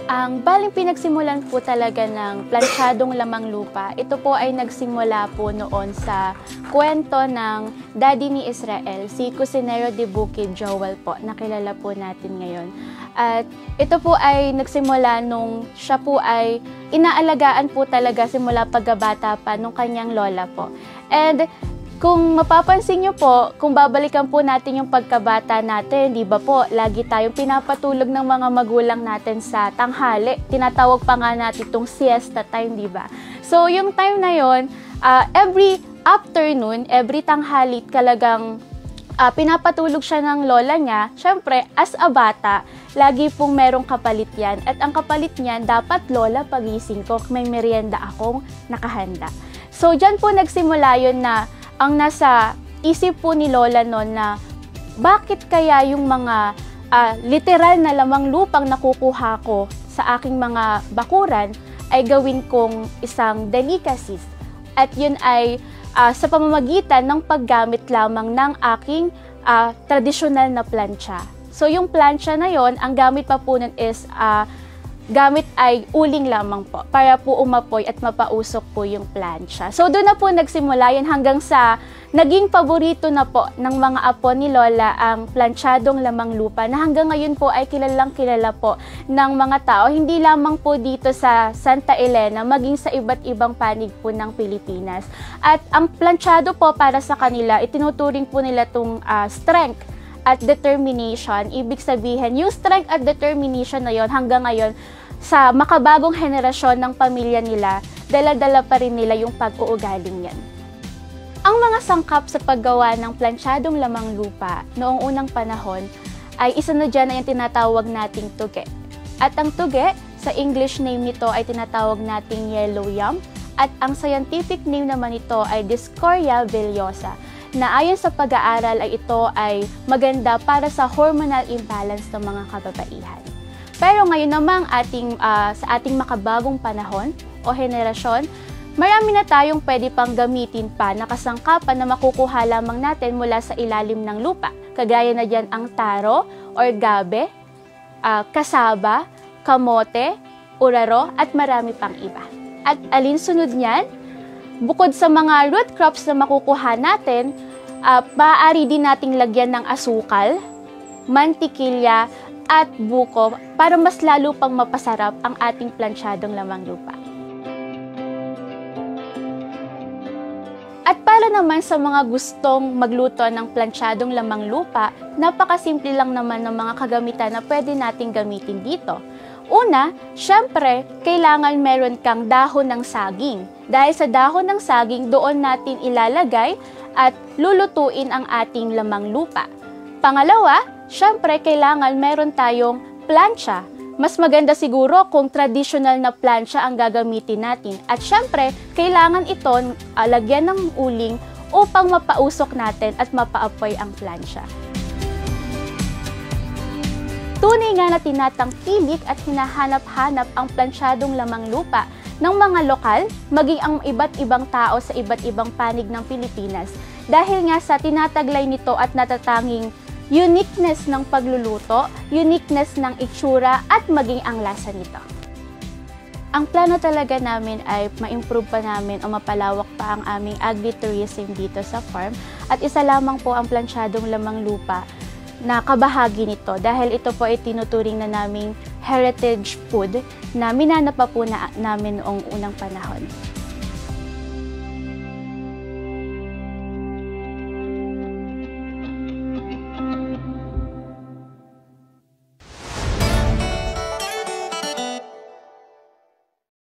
Ang baling pinagsimulan po talaga ng plansyadong lamang lupa, ito po ay nagsimula po noon sa kwento ng daddy ni Israel, si Cusinero de Bukid Joel po, nakilala po natin ngayon. At ito po ay nagsimula nung siya po ay inaalagaan po talaga simula pagkabata pa nung kanyang lola po. And kung mapapansin nyo po, kung babalikan po natin yung pagkabata natin, di ba po, lagi tayong pinapatulog ng mga magulang natin sa tanghali. Tinatawag pa nga natin itong siesta time, di ba? So, yung time na yon, every afternoon, every tanghali, talagang pinapatulog siya ng lola niya. Siyempre, as a bata, lagi pong merong kapalit yan. At ang kapalit niyan, dapat lola, pagising ko, may merienda akong nakahanda. So, dyan po nagsimula yun na ang nasa isip po ni lola noon na bakit kaya yung mga literal na lamang lupang nakukuha ko sa aking mga bakuran ay gawin kong isang delicacies. At yun ay sa pamamagitan ng paggamit lamang ng aking tradisyonal na plancha. So yung plancha na yon, ang gamit pa po nun is gamit ay uling lamang po para po umapoy at mapausok po yung plancha. So doon na po nagsimula yan hanggang sa naging paborito na po ng mga apo ni Lola ang planchadong lamang lupa na hanggang ngayon po ay kilalang kilala po ng mga tao, hindi lamang po dito sa Santa Elena, maging sa iba't ibang panig po ng Pilipinas. At ang planchado po para sa kanila, itinuturing po nila itong strength at determination. Ibig sabihin, yung strength at determination na yon hanggang ngayon sa makabagong henerasyon ng pamilya nila, dala-dala pa rin nila yung pag-uugaling yan. Ang mga sangkap sa paggawa ng planchadong lamang lupa noong unang panahon ay isa na dyan na yung tinatawag nating tuge. At ang tuge, sa English name nito ay tinatawag nating yellow yam, at ang scientific name naman nito ay Dioscorea villosa, na ayon sa pag-aaral ay ito ay maganda para sa hormonal imbalance ng mga kababaihan. Pero ngayon namang sa ating makabagong panahon o henerasyon, marami na tayong pwede pang gamitin pa na kasangkapan na makukuha lamang natin mula sa ilalim ng lupa. Kagaya na dyan ang taro or gabe, kasaba, kamote, uraro at marami pang iba. At alinsunod niyan, bukod sa mga root crops na makukuha natin, maaari din nating lagyan ng asukal, mantikilya, at buko para mas lalo pang mapasarap ang ating planchadong lamang lupa. At para naman sa mga gustong magluto ng planchadong lamang lupa, napakasimple lang naman ng mga kagamitan na pwede nating gamitin dito. Una, syempre, kailangan meron kang dahon ng saging. Dahil sa dahon ng saging, doon natin ilalagay at lulutuin ang ating lamang lupa. Pangalawa, syempre, kailangan meron tayong plancha. Mas maganda siguro kung traditional na plancha ang gagamitin natin. At syempre, kailangan ito lagyan ng uling upang mapausok natin at mapaapoy ang plancha. Tunay nga na tinatangkilik at hinahanap-hanap ang planchadong lamang lupa ng mga lokal, maging ang iba't ibang tao sa iba't ibang panig ng Pilipinas dahil nga sa tinataglay nito at natatanging uniqueness ng pagluluto, uniqueness ng itsura at maging ang lasa nito. Ang plano talaga namin ay ma-improve pa namin o mapalawak pa ang aming agritourism dito sa farm at isa lamang po ang planchadong lamang lupa na kabahagi nito dahil ito po ay tinuturing na naming heritage food na minana pa po namin noong unang panahon.